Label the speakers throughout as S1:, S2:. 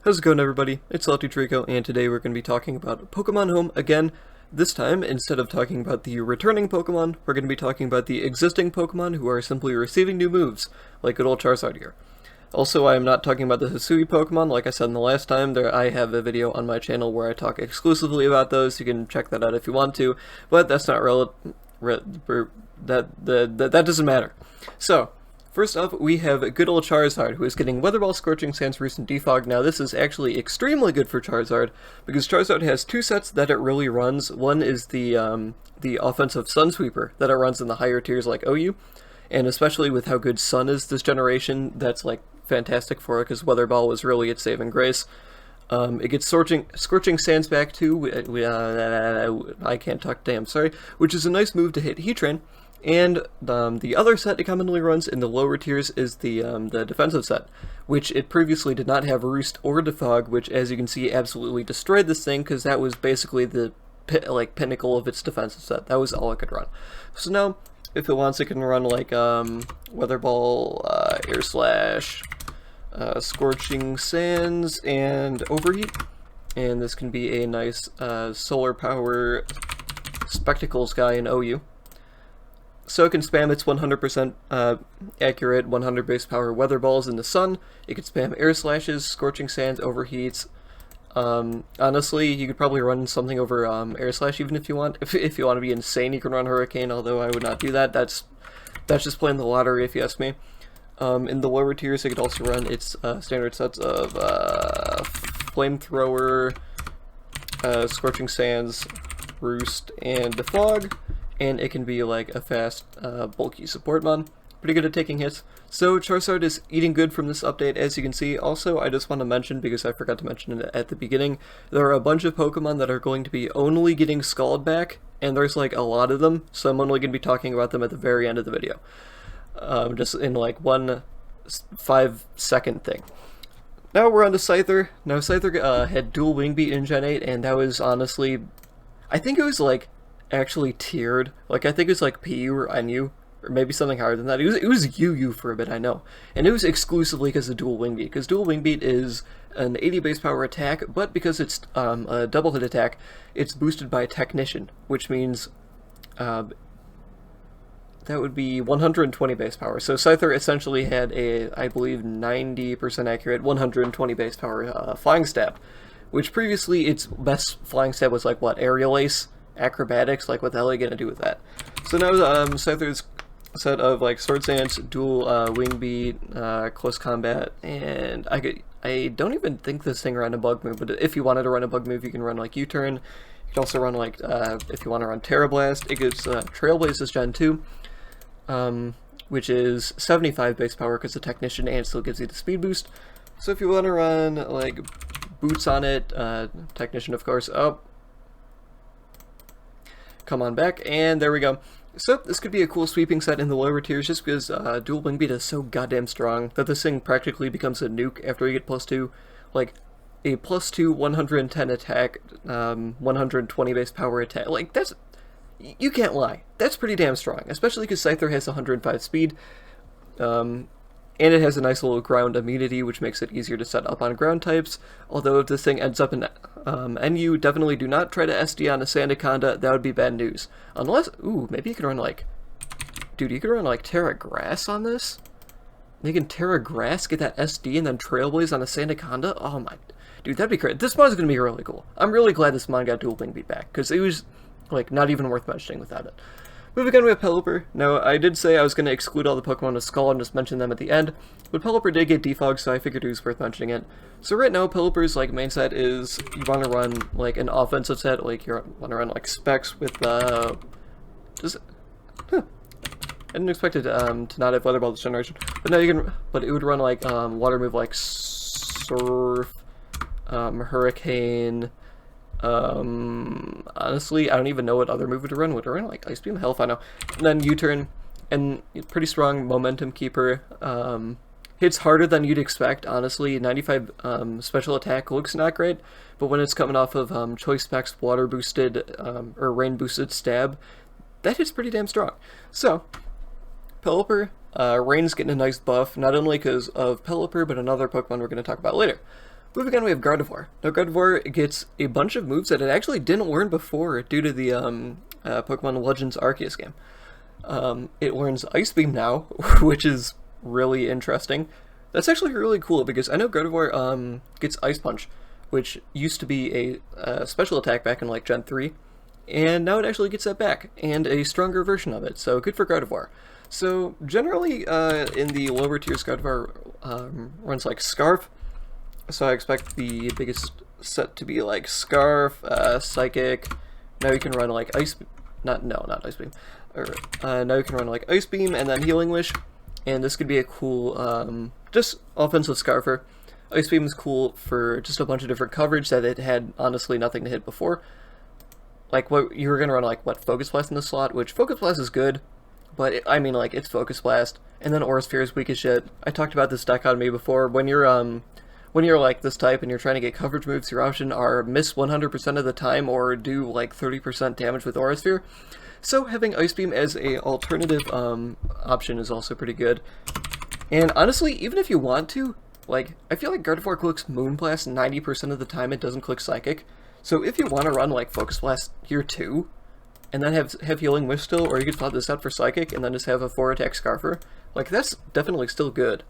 S1: How's it going, everybody? It's SaltyTreecko, and today we're going to be talking about Pokemon Home again. This time, instead of talking about the returning Pokemon, we're going to be talking about the existing Pokemon who are simply receiving new moves, like good old Charizard here. Also, I am not talking about the Hisui Pokemon, like I said in the last time. I have a video on my channel where I talk exclusively about those. You can check that out if you want to, but that's not that doesn't matter. So, first up, we have good old Charizard, who is getting Weather Ball, Scorching Sands, Roost, and Defog. Now, this is actually extremely good for Charizard, because Charizard has two sets that it really runs. One is the offensive Sun Sweeper that it runs in the higher tiers like OU, and especially with how good Sun is this generation, that's like fantastic for it, because Weather Ball was really its saving grace. It gets Scorching Sands back too, I can't talk damn, sorry, which is a nice move to hit Heatran. And the other set it commonly runs in the lower tiers is the defensive set, which it previously did not have Roost or Defog, which, as you can see, absolutely destroyed this thing, because that was basically the pinnacle of its defensive set. That was all it could run. So now, if it wants, it can run like Weather Ball, Air Slash, Scorching Sands, and Overheat. And this can be a nice Solar Power Spectacles guy in OU. So it can spam its 100% accurate 100 base power Weather Balls in the sun. It can spam Air Slashes, Scorching Sands, Overheats. Honestly, you could probably run something over Air Slash even if you want. If you want to be insane, you can run Hurricane, although I would not do that. That's just playing the lottery if you ask me. In the lower tiers, it could also run its standard sets of Flamethrower, Scorching Sands, Roost, and Defog. And it can be like a fast, bulky support mon. Pretty good at taking hits. So Charizard is eating good from this update, as you can see. Also, I just want to mention, because I forgot to mention it at the beginning, there are a bunch of Pokemon that are going to be only getting Scald back, and there's like a lot of them, so I'm only going to be talking about them at the very end of the video. Just in like one 5-second thing. Now we're on to Scyther. Now Scyther had dual Wing Beat in Gen 8, and that was honestly, I think it was like actually tiered. Like, I think it was like PU or NU, or maybe something higher than that. It was UU for a bit, I know. And it was exclusively because of Dual Wing Beat, because Dual Wing Beat is an 80 base power attack, but because it's a double hit attack, it's boosted by Technician, which means that would be 120 base power. So Scyther essentially had a, I believe, 90% accurate 120 base power Flying Stab, which previously its best Flying Stab was like, what, Aerial Ace? Acrobatics, like what the hell are you gonna do with that? So now Scyther's set of like Sword Dance, Dual Wing Beat, Close Combat, and I don't even think this thing ran a bug move, but if you wanted to run a bug move, you can run like U-Turn. You can also run like, if you want to run Terra Blast, it gives Trailblaze is Gen 2, which is 75 base power because the Technician, and it still gives you the speed boost. So if you want to run like Boots on it, Technician of course, come on back, and there we go. So this could be a cool sweeping set in the lower tiers, just because Dual Wing Beat is so goddamn strong that this thing practically becomes a nuke after you get +2. Like, a +2 110 attack, 120 base power attack, like, that's, you can't lie. That's pretty damn strong, especially because Scyther has 105 speed, and it has a nice little ground immunity, which makes it easier to set up on ground types. Although if this thing ends up in NU, definitely do not try to SD on a Sandaconda. That would be bad news. Unless, ooh, maybe you could run like, dude, you could run like Terra Grass on this? You can Terra Grass, get that SD, and then Trailblaze on a Sandaconda? Oh my, dude, that'd be great. This mod is going to be really cool. I'm really glad this mod got Dual Wing Beat back, because it was, like, not even worth mentioning without it. Moving on, we have Pelipper. Now, I did say I was going to exclude all the Pokemon with Skull and just mention them at the end, but Pelipper did get Defog, so I figured it was worth mentioning it. So right now, Pelipper's like main set is you want to run like an offensive set, like you want to run like Specs with I didn't expect it to not have Weather Ball this generation, but now you can. But it would run like water move like Surf, Hurricane. Honestly, I don't even know what other move would run. Would it run like Ice Beam? Hell if I know. And then U-Turn, and pretty strong Momentum Keeper. Hits harder than you'd expect, honestly. 95 special attack looks not great, but when it's coming off of Choice Specs Water Boosted, or Rain Boosted Stab, that hits pretty damn strong. So, Pelipper, Rain's getting a nice buff, not only because of Pelipper, but another Pokemon we're going to talk about later. Moving on, we have Gardevoir. Now, Gardevoir gets a bunch of moves that it actually didn't learn before due to the Pokemon Legends Arceus game. It learns Ice Beam now, which is really interesting. That's actually really cool because I know Gardevoir gets Ice Punch, which used to be a special attack back in like Gen 3, and now it actually gets that back, and a stronger version of it, so good for Gardevoir. So generally in the lower tiers, Gardevoir runs like Scarf, so I expect the biggest set to be like Scarf, Psychic. Now you can run like not Ice Beam. Now you can run like Ice Beam and then Healing Wish, and this could be a cool, just offensive Scarfer. Ice Beam is cool for just a bunch of different coverage that it had honestly nothing to hit before. Like what you were gonna run like Focus Blast in the slot, which Focus Blast is good, but it's Focus Blast, and then Aura Sphere is weak as shit. I talked about this dichotomy before. When you're like this type and you're trying to get coverage moves, your option are miss 100% of the time or do like 30% damage with Aura Sphere. So having Ice Beam as a alternative option is also pretty good. And honestly, even if you want to, like, I feel like Gardevoir clicks Moonblast 90% of the time, it doesn't click Psychic. So if you want to run like Focus Blast here too, and then have Healing Wish still, or you could swap this out for Psychic and then just have a 4-attack Scarfer, like that's definitely still good.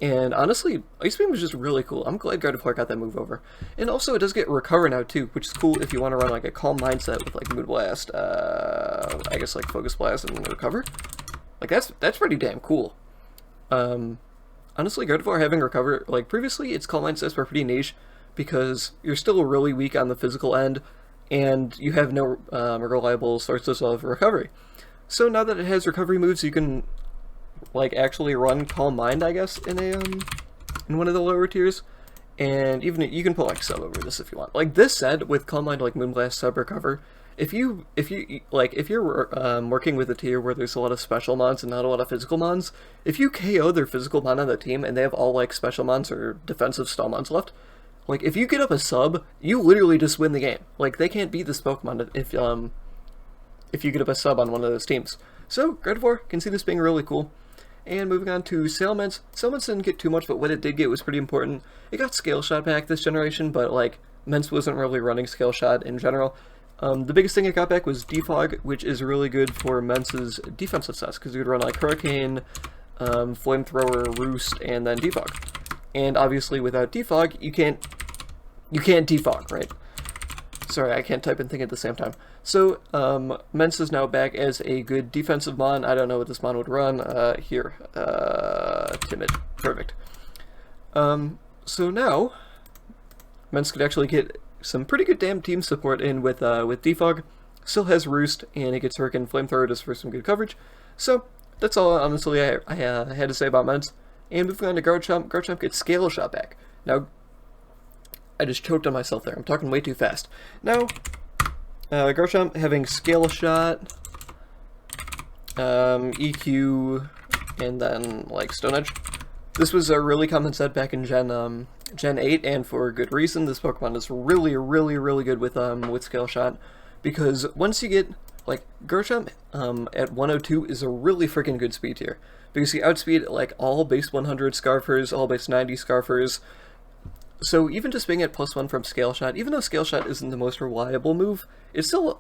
S1: And honestly, Ice Beam is just really cool. I'm glad Gardevoir got that move over. And also, it does get Recover now, too, which is cool if you want to run, like, a Calm Mindset with, like, Moonblast, I guess, like, Focus Blast and Recover. Like, that's pretty damn cool. Honestly, Gardevoir having Recover, like, previously, its Calm Mindsets were pretty niche, because you're still really weak on the physical end, and you have no reliable sources of recovery. So now that it has recovery moves, you can like actually run Calm Mind, I guess, in one of the lower tiers, and even you can put like sub over this if you want. Like this said, with Calm Mind, like Moonblast, sub, recover, if you're working with a tier where there's a lot of special mons and not a lot of physical mons, if you KO their physical mon on the team and they have all like special mons or defensive stall mons left, like if you get up a sub, you literally just win the game. Like they can't beat this Pokemon if you get up a sub on one of those teams. So Gardevoir can see this being really cool. And moving on to Salamence. Salamence didn't get too much, but what it did get was pretty important. It got Scale Shot back this generation, but like Mence wasn't really running Scale Shot in general. The biggest thing it got back was Defog, which is really good for Mence's defensive sets, because you could run like Hurricane, Flamethrower, Roost, and then Defog. And obviously without Defog, you can't defog, right? Sorry, I can't type and think at the same time. So, Mence is now back as a good defensive mon. I don't know what this mon would run. Timid. Perfect. So now, Mence could actually get some pretty good damn team support in with Defog. Still has Roost, and it gets Hurricane Flamethrower just for some good coverage. So, that's all, honestly, I had to say about Mence. And moving on to Garchomp, Garchomp gets Scale Shot back. Now, I just choked on myself there. I'm talking way too fast. Now, Garchomp having Scale Shot, EQ, and then, like, Stone Edge. This was a really common set back in Gen 8, and for good reason. This Pokemon is really, really, really good with Scale Shot, because once you get, like, Garchomp at 102 is a really freaking good speed tier, because you outspeed, like, all base 100 Scarfers, all base 90 Scarfers. So even just being at +1 from Scale Shot, even though Scale Shot isn't the most reliable move, it's still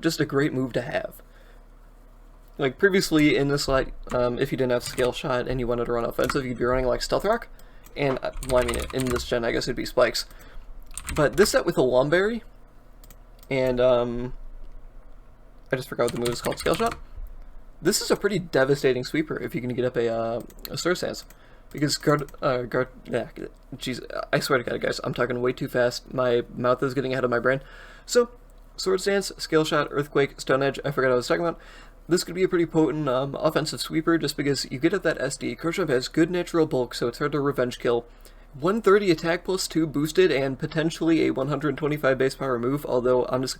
S1: just a great move to have. Like previously in this slot, if you didn't have Scale Shot and you wanted to run offensive, you'd be running like Stealth Rock, and well, I mean in this gen I guess it'd be Spikes. But this set with a Lomberry, and I just forgot what the move is called, Scale Shot. This is a pretty devastating sweeper if you can get up a Swords Dance. Because jeez, I swear to God, guys, I'm talking way too fast. My mouth is getting ahead of my brain. So, Swords Dance, Scale Shot, Earthquake, Stone Edge, I forgot what I was talking about. This could be a pretty potent offensive sweeper just because you get at that SD. Garchomp has good natural bulk, so it's hard to revenge kill. 130 attack +2 boosted and potentially a 125 base power move, although I'm just...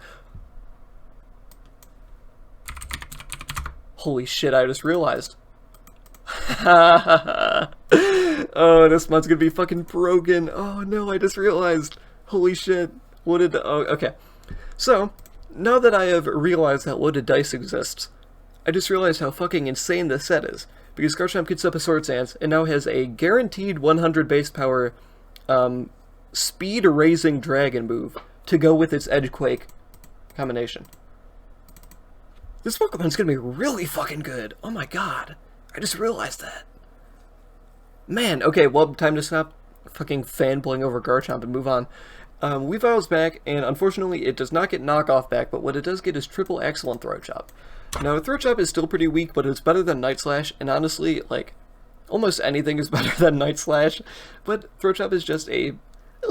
S1: Holy shit, I just realized. Oh, this mon's gonna be fucking broken. Oh no, I just realized. Holy shit. Loaded... Oh, okay. So, now that I have realized that loaded dice exists, I just realized how fucking insane this set is. Because Garchomp gets up a Swords Dance and now has a guaranteed 100 base power speed-raising dragon move to go with its Edgequake combination. This Pokemon's gonna be really fucking good. Oh my god. I just realized that. Man, okay, well, time to stop fucking fanboying over Garchomp and move on. Weavile's back, and unfortunately it does not get Knockoff back, but what it does get is Triple Axle and Throat Chop. Now, Throat Chop is still pretty weak, but it's better than Night Slash, and honestly, like, almost anything is better than Night Slash, but Throat Chop is just a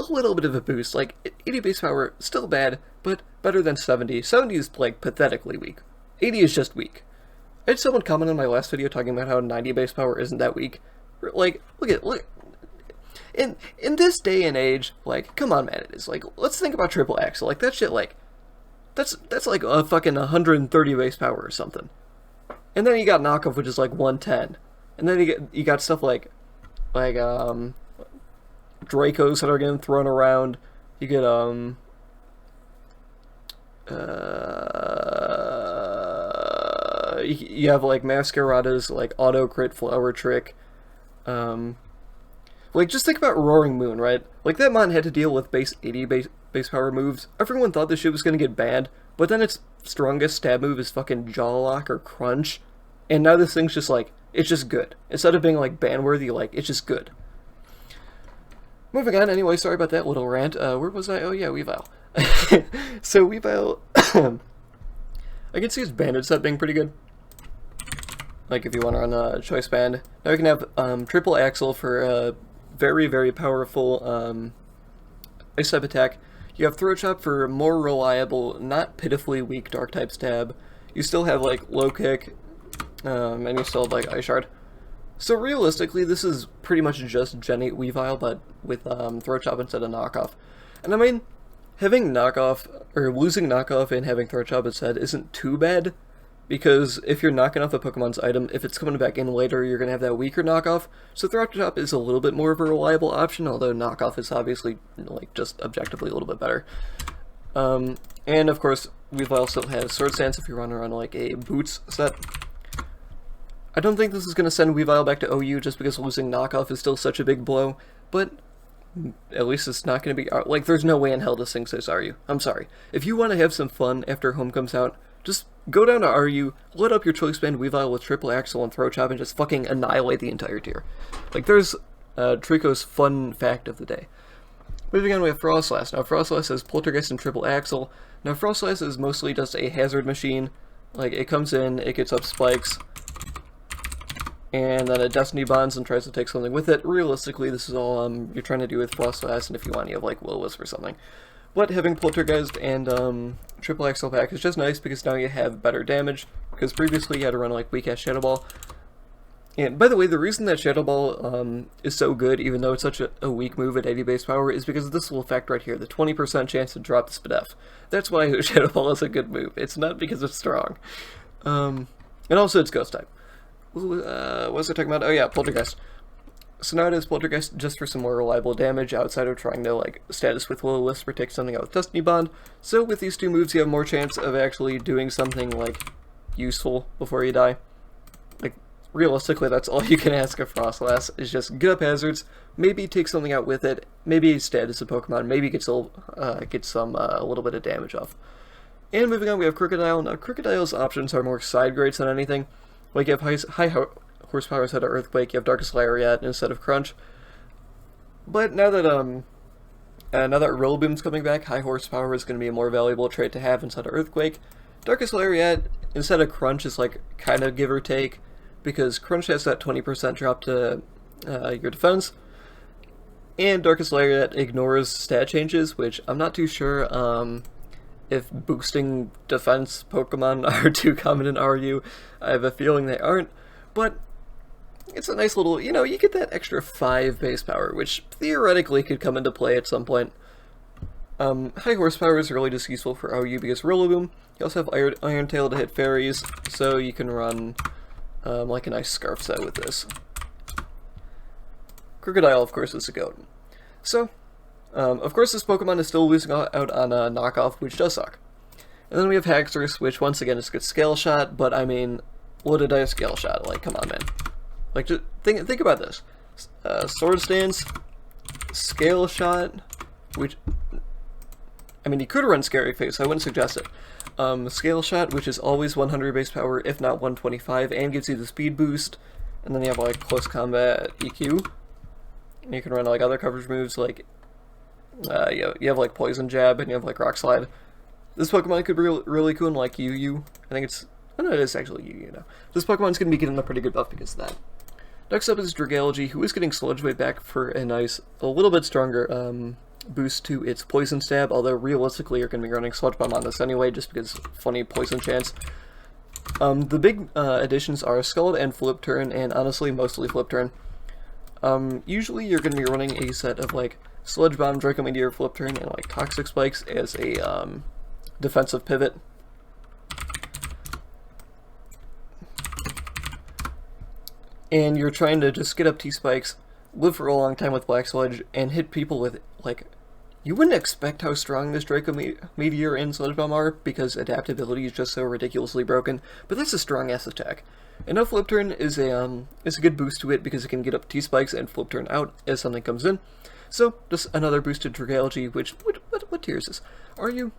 S1: little bit of a boost. Like, 80 base power, still bad, but better than 70. 70 is, like, pathetically weak. 80 is just weak. I had someone comment on my last video talking about how 90 base power isn't that weak. Like, look. In this day and age, like, come on, man, it is. Like, let's think about Triple Axle. Like, that shit, like, that's like a fucking 130 base power or something. And then you got Knockoff, which is like 110. And then you got stuff like Dracos that are getting thrown around. You get you have like Masquerada's like auto crit flower trick. Like, just think about Roaring Moon, right? Like, that mon had to deal with base 80 base power moves. Everyone thought this shit was gonna get banned, but then its strongest stab move is fucking Jaw Lock or Crunch. And now this thing's just like, it's just good. Instead of being like ban-worthy, like, it's just good. Moving on, anyway, sorry about that little rant. Where was I? Oh yeah, Weavile. So Weavile, I can see his bandage set being pretty good. Like, if you want to run a Choice Band. Now you can have Triple Axle for a very, very powerful Ice type attack. You have Throat Chop for more reliable, not pitifully weak Dark type stab. You still have like Low Kick, and you still have like Ice Shard. So realistically, this is pretty much just Gen 8 Weavile, but with Throat Chop instead of Knockoff. And I mean, having Knockoff, or losing Knockoff and having Throat Chop instead isn't too bad, because if you're knocking off a Pokemon's item, if it's coming back in later, you're going to have that weaker Knockoff. So Throat Chop is a little bit more of a reliable option, although Knockoff is obviously, like, just objectively a little bit better. And of course, Weavile still has Sword Stance if you run around like a Boots set. I don't think this is going to send Weavile back to OU just because losing Knockoff is still such a big blow, but at least it's not going to be, like, there's no way in hell this thing says RU. I'm sorry. If you want to have some fun after Home comes out, just go down to RU, load up your Choice Band Weavile with Triple Axle and Throat Chop, and just fucking annihilate the entire tier. Like, there's Treecko's fun fact of the day. Moving on, we have Frostlass. Now, Frostlass has Poltergeist and Triple Axle. Now, Frostlass is mostly just a hazard machine. Like, it comes in, it gets up spikes, and then it Destiny Bonds and tries to take something with it. Realistically, this is all you're trying to do with Frostlass, and if you want, you have, like, Will-O-Wisp or something. But having Poltergeist and Triple Axle back is just nice because now you have better damage, because previously you had to run, like, weak-ass Shadow Ball. And, by the way, the reason that Shadow Ball is so good, even though it's such a weak move at 80 base power, is because of this little effect right here, the 20% chance to drop the Spadef. That's why Shadow Ball is a good move. It's not because it's strong. And also it's Ghost type. What was I talking about? Oh yeah, Poltergeist. So now it is Poltergeist just for some more reliable damage outside of trying to, like, status with Will-O-Wisp or take something out with Destiny Bond. So with these two moves you have more chance of actually doing something, like, useful before you die. Like, realistically, that's all you can ask of Frostlass, is just get up hazards, maybe take something out with it, maybe status a Pokemon, maybe get some a little bit of damage off. And moving on, we have Crocodile. Now, Crocodile's options are more side grades than anything. Like, you have high horsepower instead of Earthquake, you have Darkest Lariat instead of Crunch. But now that Rillaboom's coming back, high horsepower is going to be a more valuable trait to have instead of Earthquake. Darkest Lariat instead of Crunch is, like, kind of give or take, because Crunch has that 20% drop to your defense, and Darkest Lariat ignores stat changes, which I'm not too sure if boosting defense Pokemon are too common in RU. I have a feeling they aren't, but it's a nice little, you know, you get that extra 5 base power, which theoretically could come into play at some point. High horsepower is really just useful for OU because Rillaboom. You also have Iron Tail to hit fairies, so you can run like a nice Scarf set with this. Crocodile, of course, is a goat. So, of course, this Pokemon is still losing out on Knockoff, which does suck. And then we have Haxorus, which once again is a good Scale Shot, but I mean, what did I Scale Shot? Like, come on, man. Like, just think about this. Sword Stance, Scale Shot, which, I mean, you could run Scary Face, I wouldn't suggest it. Scale Shot, which is always 100 base power, if not 125, and gives you the speed boost. And then you have, like, Close Combat EQ. And you can run, like, other coverage moves, like, you have, like, Poison Jab, and you have, like, Rock Slide. This Pokemon could be really cool in, like, UU. I think it's, oh no, it is actually UU now. This Pokemon's going to be getting a pretty good buff because of that. Next up is Dragalge, who is getting Sludge Wave back for a nice, a little bit stronger, boost to its Poison Stab, although realistically you're going to be running Sludge Bomb on this anyway, just because funny Poison chance. The big additions are Scald and Flip Turn, and honestly mostly Flip Turn. Usually you're going to be running a set of like Sludge Bomb, Draco Meteor, Flip Turn, and like Toxic Spikes as a defensive pivot. And you're trying to just get up T-Spikes, live for a long time with Black Sludge, and hit people with, like, you wouldn't expect how strong this Draco Meteor and Sludge Bomb are, because adaptability is just so ridiculously broken, but that's a strong-ass attack. And now Flip Turn is a good boost to it, because it can get up T-Spikes and Flip Turn out as something comes in. So, just another boost to Dragalge, which, what tier is this? Are you?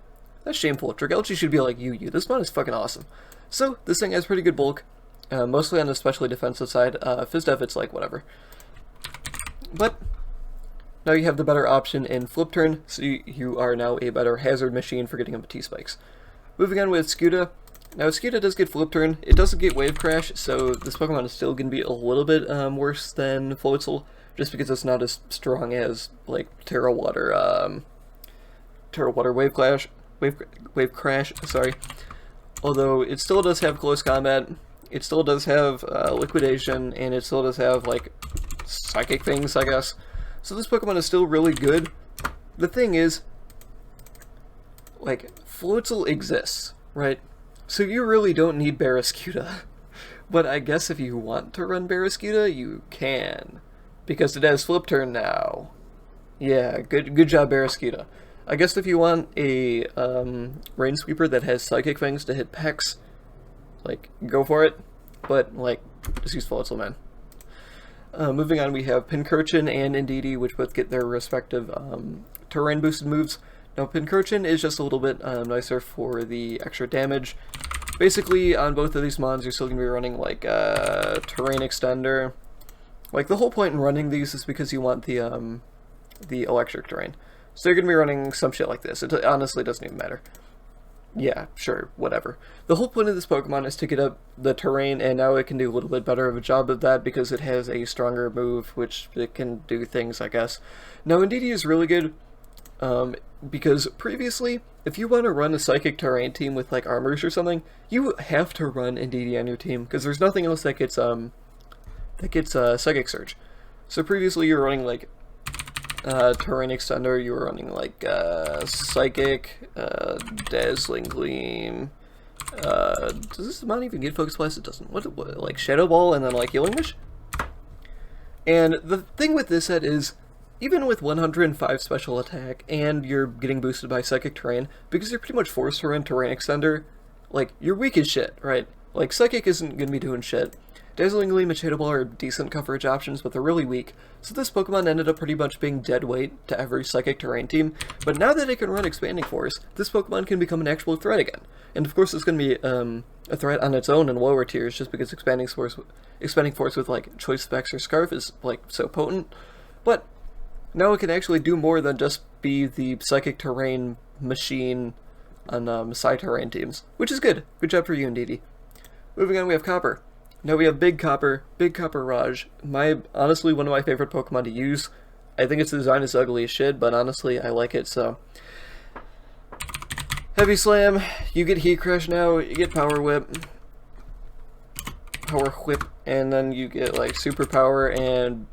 S1: That's shameful. Dragalge should be like UU. This one is fucking awesome. So, this thing has pretty good bulk. Mostly on the especially defensive side. Fizdef, it's like whatever. But now you have the better option in Flip Turn, so you are now a better hazard machine for getting up T-Spikes. Moving on with Scuda. Now Scuda does get Flip Turn. It doesn't get Wave Crash, so this Pokemon is still going to be a little bit worse than Floatzel, just because it's not as strong as like Terra Water Wave Crash. Sorry. Although it still does have Close Combat. It still does have Liquidation, and it still does have, like, Psychic things, I guess. So this Pokemon is still really good. The thing is, like, Floatzel exists, right? So you really don't need Barraskewda. But I guess if you want to run Barraskewda, you can. Because it has Flip Turn now. Yeah, good job, Barraskewda. I guess if you want a Rain Sweeper that has Psychic Fangs to hit Pex, like, go for it, but, like, just use Floatzel, man. Moving on, we have Pincurchin and Indeedee, which both get their respective terrain-boosted moves. Now, Pincurchin is just a little bit nicer for the extra damage. Basically, on both of these mons, you're still going to be running, like, Terrain Extender. Like, the whole point in running these is because you want the electric terrain. So you're going to be running some shit like this. It honestly doesn't even matter. Yeah, sure, whatever. The whole point of this Pokemon is to get up the terrain, and now it can do a little bit better of a job of that because it has a stronger move, which it can do things, I guess. Now, Indeedee is really good, because previously, if you want to run a Psychic Terrain team with, like, Armors or something, you have to run Indeedee on your team, because there's nothing else that gets Psychic Surge. So previously you were running, like, Terrain Extender, you were running like Psychic, Dazzling Gleam. Does this mon even get Focus Blast? It doesn't. What, like Shadow Ball and then like Healing Wish? And the thing with this set is, even with 105 special attack and you're getting boosted by Psychic Terrain, because you're pretty much forced to run Terrain Extender, like, you're weak as shit, right? Like, Psychic isn't gonna be doing shit. Dazzling Gleam and Shadow Ball are decent coverage options, but they're really weak, so this Pokemon ended up pretty much being dead weight to every Psychic Terrain team, but now that it can run Expanding Force, this Pokemon can become an actual threat again. And of course it's going to be a threat on its own in lower tiers, just because Expanding Force with, like, Choice Specs or Scarf is, like, so potent, but now it can actually do more than just be the Psychic Terrain machine on Psy-Terrain teams, which is good. Good job for you, Indeedee. Moving on, we have Copper. Now we have Big Copper Raj. Honestly, one of my favorite Pokemon to use. I think its design is ugly as shit, but honestly, I like it, so. Heavy Slam, you get Heat Crush now, you get Power Whip, and then you get, like, Super Power and,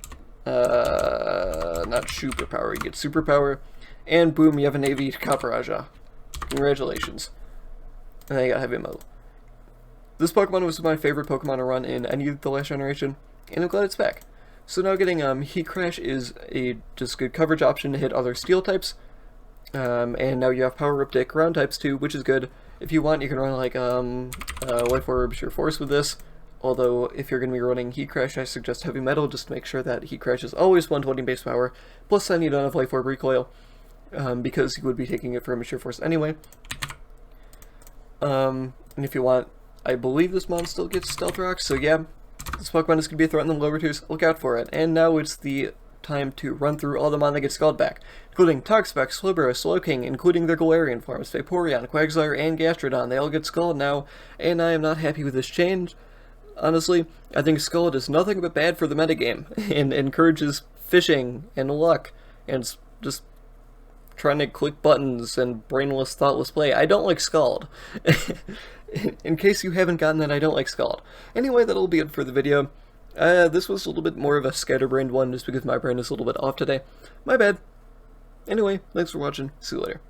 S1: not Super Power, you get Super Power, and boom, you have a Navy Copper Raja. Congratulations. And then you got Heavy Metal. This Pokemon was my favorite Pokemon to run in any of the last generation, and I'm glad it's back. So now getting Heat Crash is a just good coverage option to hit other Steel types, and now you have Power Whip to hit Ground types too, which is good. If you want, you can run like Life Orb, Sheer Force with this, although if you're going to be running Heat Crash, I suggest Heavy Metal, just to make sure that Heat Crash is always 120 base power, plus then you don't have Life Orb recoil. because you would be taking it for a Mature Force anyway. And if you want, I believe this mon still gets Stealth Rock, so yeah, this Pokemon is going to be a threat in the lower tiers. Look out for it. And now it's the time to run through all the mon that get Scald back, including Toxapex, Slowbro, Slowking, including their Galarian forms, Vaporeon, Quagsire, and Gastrodon. They all get Scald now, and I am not happy with this change. Honestly, I think Scald is nothing but bad for the metagame, and encourages fishing and luck, and just trying to click buttons and brainless, thoughtless play. I don't like Scald. In case you haven't gotten that, I don't like Scald. Anyway, that'll be it for the video. This was a little bit more of a scatterbrained one, just because my brain is a little bit off today. My bad. Anyway, thanks for watching. See you later.